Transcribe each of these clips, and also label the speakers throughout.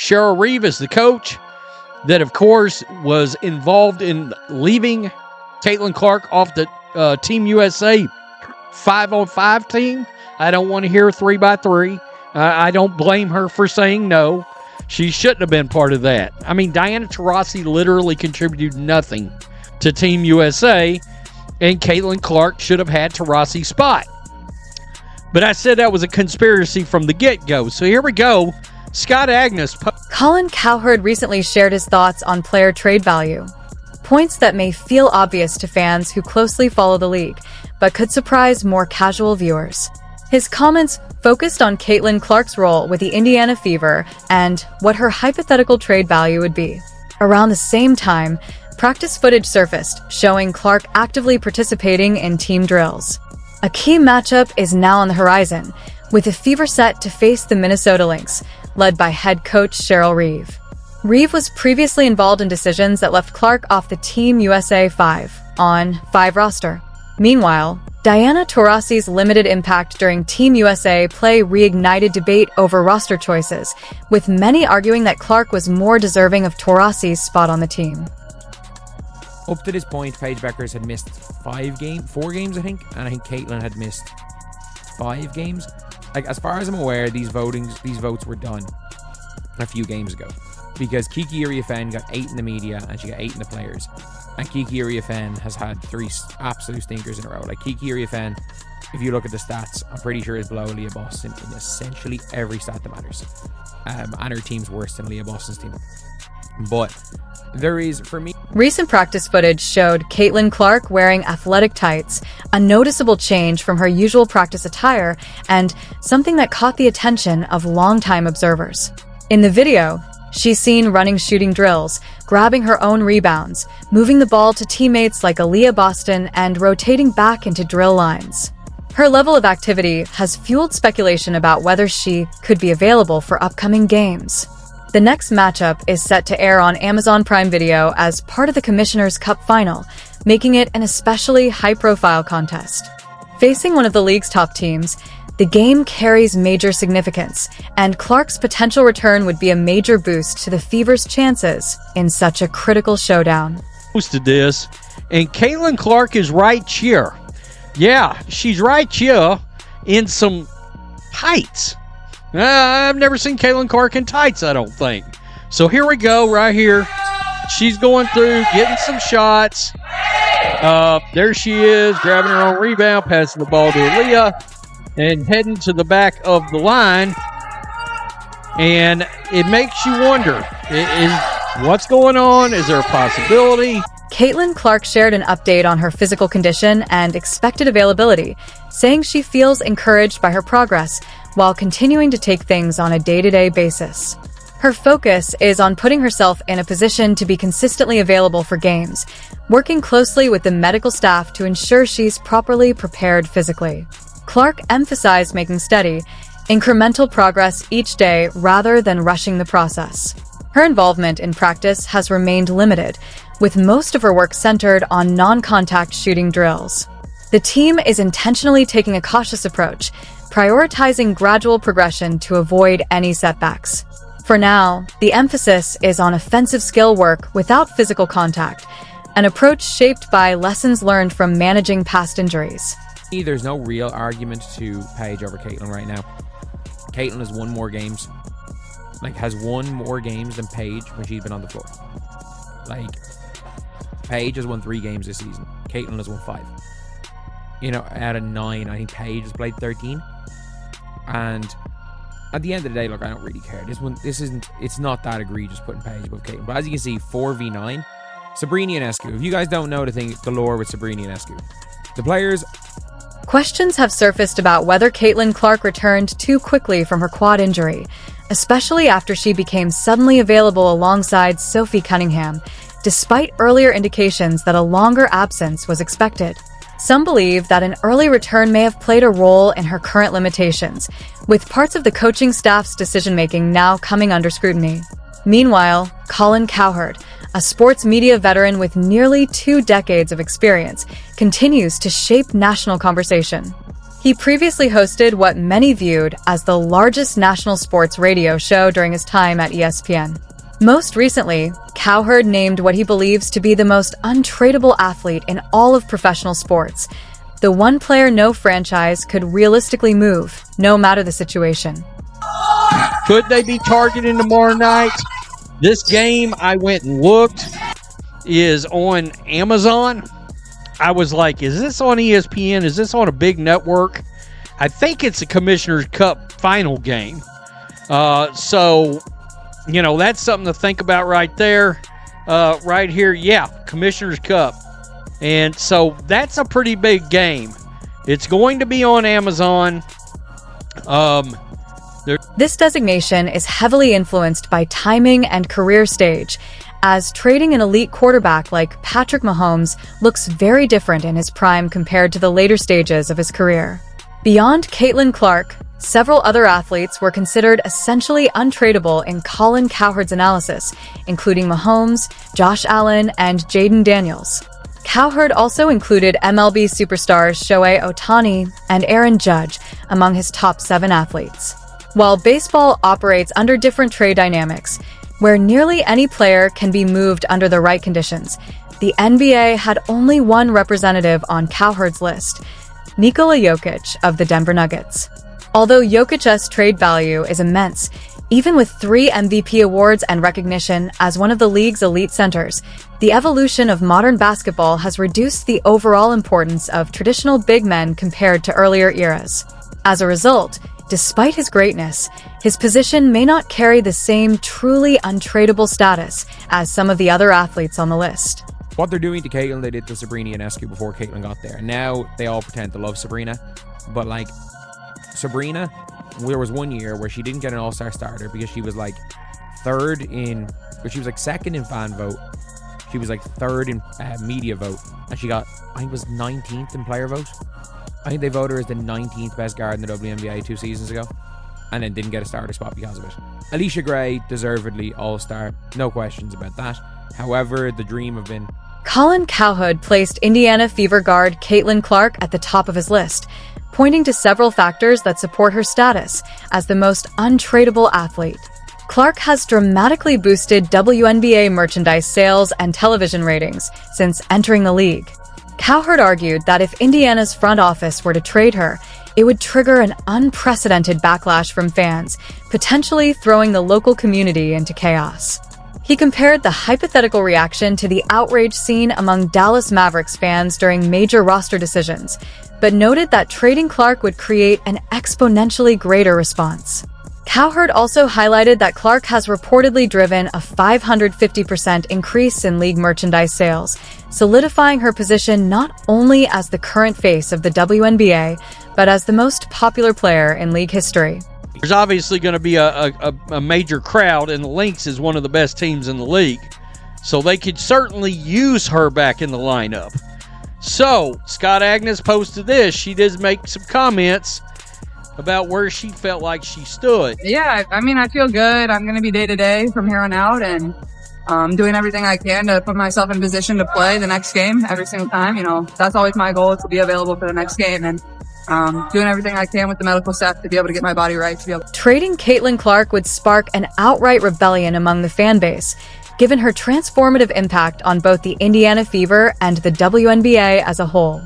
Speaker 1: Cheryl Reeve is the coach that, of course, was involved in leaving Caitlin Clark off the Team USA 5-on-5 team. I don't want to hear 3x3. I don't blame her for saying no. She shouldn't have been part of that. I mean, Diana Taurasi literally contributed nothing to Team USA, and Caitlin Clark should have had Taurasi's spot. But I said that was a conspiracy from the get-go. So here we go. Scott Agnes.
Speaker 2: Colin Cowherd recently shared his thoughts on player trade value. Points that may feel obvious to fans who closely follow the league, but could surprise more casual viewers. His comments focused on Caitlin Clark's role with the Indiana Fever and what her hypothetical trade value would be. Around the same time, practice footage surfaced showing Clark actively participating in team drills. A key matchup is now on the horizon, with the Fever set to face the Minnesota Lynx, led by head coach Cheryl Reeve. Reeve was previously involved in decisions that left Clark off the Team USA 5-on-5 roster. Meanwhile, Diana Taurasi's limited impact during Team USA play reignited debate over roster choices, with many arguing that Clark was more deserving of Taurasi's spot on the team.
Speaker 3: Up to this point, Paige Bueckers had missed 4 games, I think, and I think Caitlin had missed 5 games. Like, as far as I'm aware, these votes were done a few games ago, because Kiki Iriafen got 8 in the media and she got 8 in the players. And Kiki Iriafen has had 3 absolute stinkers in a row. Like, Kiki Iriafen, if you look at the stats, I'm pretty sure is below Leah Boston in essentially every stat that matters. And her team's worse than Leah Boston's team. But there is, for me...
Speaker 2: Recent practice footage showed Caitlin Clark wearing athletic tights, a noticeable change from her usual practice attire, and something that caught the attention of longtime observers. In the video, she's seen running shooting drills, grabbing her own rebounds, moving the ball to teammates like Aaliyah Boston, and rotating back into drill lines. Her level of activity has fueled speculation about whether she could be available for upcoming games. The next matchup is set to air on Amazon Prime Video as part of the Commissioner's Cup final, making it an especially high-profile contest. Facing one of the league's top teams, the game carries major significance, and Clark's potential return would be a major boost to the Fever's chances in such a critical showdown.
Speaker 1: To this, and Caitlin Clark is right here. Yeah, she's right here in some tights. I've never seen Caitlin Clark in tights, I don't think. So here we go, right here. She's going through, getting some shots. There she is, grabbing her own rebound, passing the ball to Aaliyah, and heading to the back of the line. And it makes you wonder, what's going on? Is there a possibility?
Speaker 2: Caitlin Clark shared an update on her physical condition and expected availability, saying she feels encouraged by her progress while continuing to take things on a day-to-day basis. Her focus is on putting herself in a position to be consistently available for games, working closely with the medical staff to ensure she's properly prepared physically. Clark emphasized making steady, incremental progress each day rather than rushing the process. Her involvement in practice has remained limited, with most of her work centered on non-contact shooting drills. The team is intentionally taking a cautious approach, prioritizing gradual progression to avoid any setbacks. For now, the emphasis is on offensive skill work without physical contact, an approach shaped by lessons learned from managing past injuries.
Speaker 3: There's no real argument to Paige over Caitlin right now. Caitlin has won more games. Has won more games than Paige when she's been on the floor. Paige has won 3 games this season. Caitlin has won 5. Out of 9, I think Paige has played 13. And at the end of the day, I don't really care. It's not that egregious putting Paige above Caitlin. But as you can see, 4v9. Sabrina Ionescu. If you guys don't know the lore with Sabrina Ionescu, the players...
Speaker 2: Questions have surfaced about whether Caitlin Clark returned too quickly from her quad injury, especially after she became suddenly available alongside Sophie Cunningham, despite earlier indications that a longer absence was expected. Some believe that an early return may have played a role in her current limitations, with parts of the coaching staff's decision-making now coming under scrutiny. Meanwhile, Colin Cowherd, a sports media veteran with nearly 2 decades of experience, continues to shape national conversation. He previously hosted what many viewed as the largest national sports radio show during his time at ESPN. Most recently, Cowherd named what he believes to be the most untradeable athlete in all of professional sports, the one player no franchise could realistically move, no matter the situation.
Speaker 1: Could they be targeting tomorrow night? This game, I went and looked, is on Amazon. I was like, is this on ESPN? Is this on a big network? I think it's a Commissioner's Cup final game. So, you know, that's something to think about right there. Right here, yeah, Commissioner's Cup. And so that's a pretty big game. It's going to be on Amazon.
Speaker 2: This designation is heavily influenced by timing and career stage, as trading an elite quarterback like Patrick Mahomes looks very different in his prime compared to the later stages of his career. Beyond Caitlin Clark, several other athletes were considered essentially untradeable in Colin Cowherd's analysis, including Mahomes, Josh Allen, and Jaden Daniels. Cowherd also included MLB superstars Shohei Ohtani and Aaron Judge among his top 7 athletes. While baseball operates under different trade dynamics, where nearly any player can be moved under the right conditions, the NBA had only one representative on Cowherd's list, Nikola Jokic of the Denver Nuggets. Although Jokic's trade value is immense, even with 3 MVP awards and recognition as one of the league's elite centers, the evolution of modern basketball has reduced the overall importance of traditional big men compared to earlier eras. As a result, despite his greatness, his position may not carry the same truly untradeable status as some of the other athletes on the list.
Speaker 3: What they're doing to Caitlin, they did to Sabrina Ionescu before Caitlin got there. Now they all pretend to love Sabrina, but like Sabrina, there was one year where she didn't get an all-star starter because she was like second in fan vote. She was like third in media vote, and she got, I think it was 19th in player vote. I think they voted her as the 19th best guard in the WNBA 2 seasons ago, and then didn't get a starter spot because of it. Alicia Gray, deservedly all-star, no questions about that. However, the dream of been...
Speaker 2: Colin Cowherd placed Indiana Fever guard Caitlin Clark at the top of his list, pointing to several factors that support her status as the most untradeable athlete. Clark has dramatically boosted WNBA merchandise sales and television ratings since entering the league. Cowherd argued that if Indiana's front office were to trade her, it would trigger an unprecedented backlash from fans, potentially throwing the local community into chaos. He compared the hypothetical reaction to the outrage seen among Dallas Mavericks fans during major roster decisions, but noted that trading Clark would create an exponentially greater response. Cowherd also highlighted that Clark has reportedly driven a 550% increase in league merchandise sales, solidifying her position not only as the current face of the WNBA, but as the most popular player in league history.
Speaker 1: There's obviously going to be a major crowd, and the Lynx is one of the best teams in the league. So they could certainly use her back in the lineup. So, Scott Agnes posted this. She did make some comments about where she felt like she stood.
Speaker 4: Yeah, I mean, I feel good. I'm going to be day-to-day from here on out, and doing everything I can to put myself in position to play the next game every single time. You know, that's always my goal, is to be available for the next game, and doing everything I can with the medical staff to be able to get my body right.
Speaker 2: Trading Caitlin Clark would spark an outright rebellion among the fan base, given her transformative impact on both the Indiana Fever and the WNBA as a whole.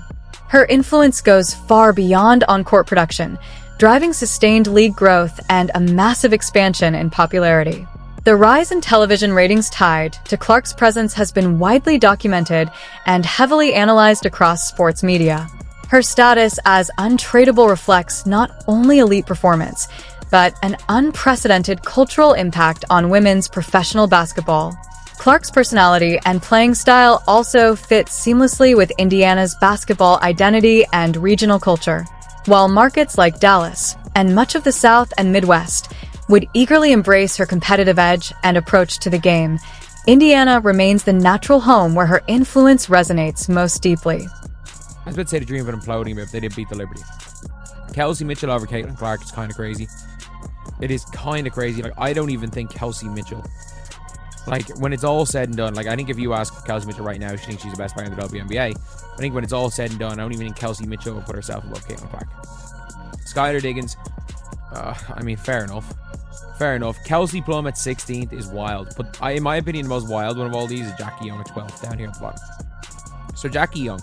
Speaker 2: Her influence goes far beyond on-court production, driving sustained league growth and a massive expansion in popularity. The rise in television ratings tied to Clark's presence has been widely documented and heavily analyzed across sports media. Her status as untradeable reflects not only elite performance, but an unprecedented cultural impact on women's professional basketball. Clark's personality and playing style also fit seamlessly with Indiana's basketball identity and regional culture. While markets like Dallas and much of the South and Midwest would eagerly embrace her competitive edge and approach to the game, Indiana remains the natural home where her influence resonates most deeply.
Speaker 3: I was about to say the dream of it imploding, but if they did beat the Liberty. Kelsey Mitchell over Caitlin Clark is kind of crazy. It is kind of crazy. Like, I don't even think Kelsey Mitchell Like, when it's all said and done, like, I think if you ask Kelsey Mitchell right now, she thinks she's the best player in the WNBA. I think when it's all said and done, I don't even think Kelsey Mitchell will put herself above Caitlin Clark. Skylar Diggins, I mean, fair enough. Fair enough. Kelsey Plum at 16th is wild. But in my opinion, the most wild one of all these is Jackie Young at 12th, down here at the bottom. So Jackie Young.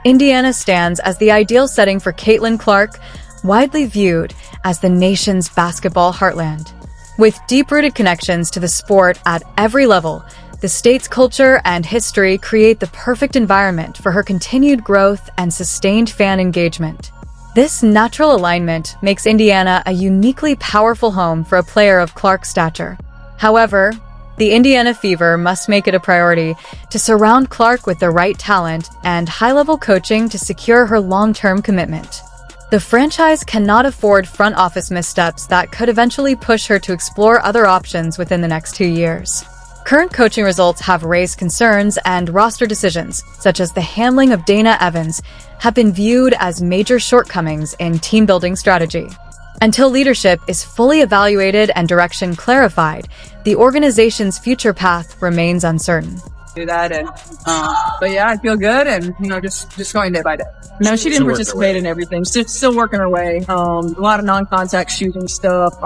Speaker 2: Indiana stands as the ideal setting for Caitlin Clark, widely viewed as the nation's basketball heartland. With deep-rooted connections to the sport at every level, the state's culture and history create the perfect environment for her continued growth and sustained fan engagement. This natural alignment makes Indiana a uniquely powerful home for a player of Clark's stature. However, the Indiana Fever must make it a priority to surround Clark with the right talent and high-level coaching to secure her long-term commitment. The franchise cannot afford front office missteps that could eventually push her to explore other options within the next 2 years. Current coaching results have raised concerns, and roster decisions, such as the handling of Dana Evans, have been viewed as major shortcomings in team-building strategy. Until leadership is fully evaluated and direction clarified, the organization's future path remains uncertain.
Speaker 4: Do that, and but yeah, I feel good, and just going day by day. No, she didn't participate in everything. Still working her way. A lot of non-contact shooting stuff.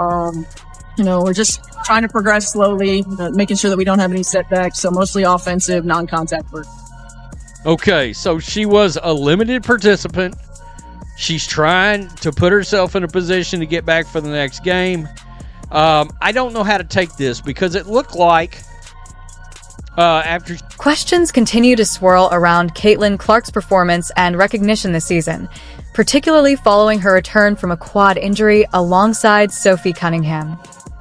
Speaker 4: We're just trying to progress slowly, making sure that we don't have any setbacks. So mostly offensive, non-contact work.
Speaker 1: Okay, so she was a limited participant. She's trying to put herself in a position to get back for the next game. I don't know how to take this because it looked like after...
Speaker 2: Questions continue to swirl around Caitlin Clark's performance and recognition this season, particularly following her return from a quad injury alongside Sophie Cunningham.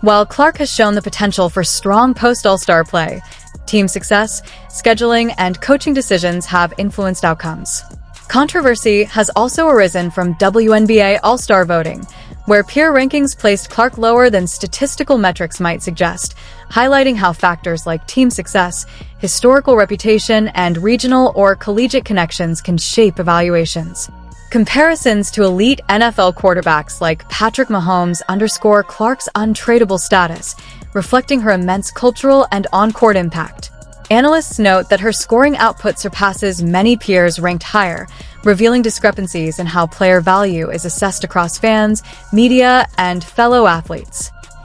Speaker 2: While Clark has shown the potential for strong post-All-Star play, team success, scheduling, and coaching decisions have influenced outcomes. Controversy has also arisen from WNBA All-Star voting, where peer rankings placed Clark lower than statistical metrics might suggest, highlighting how factors like team success, historical reputation, and regional or collegiate connections can shape evaluations. Comparisons to elite NFL quarterbacks like Patrick Mahomes underscore Clark's untradeable status, reflecting her immense cultural and on-court impact. Analysts note that her scoring output surpasses many peers ranked higher, revealing discrepancies in how player value is assessed across fans, media, and fellow athletes.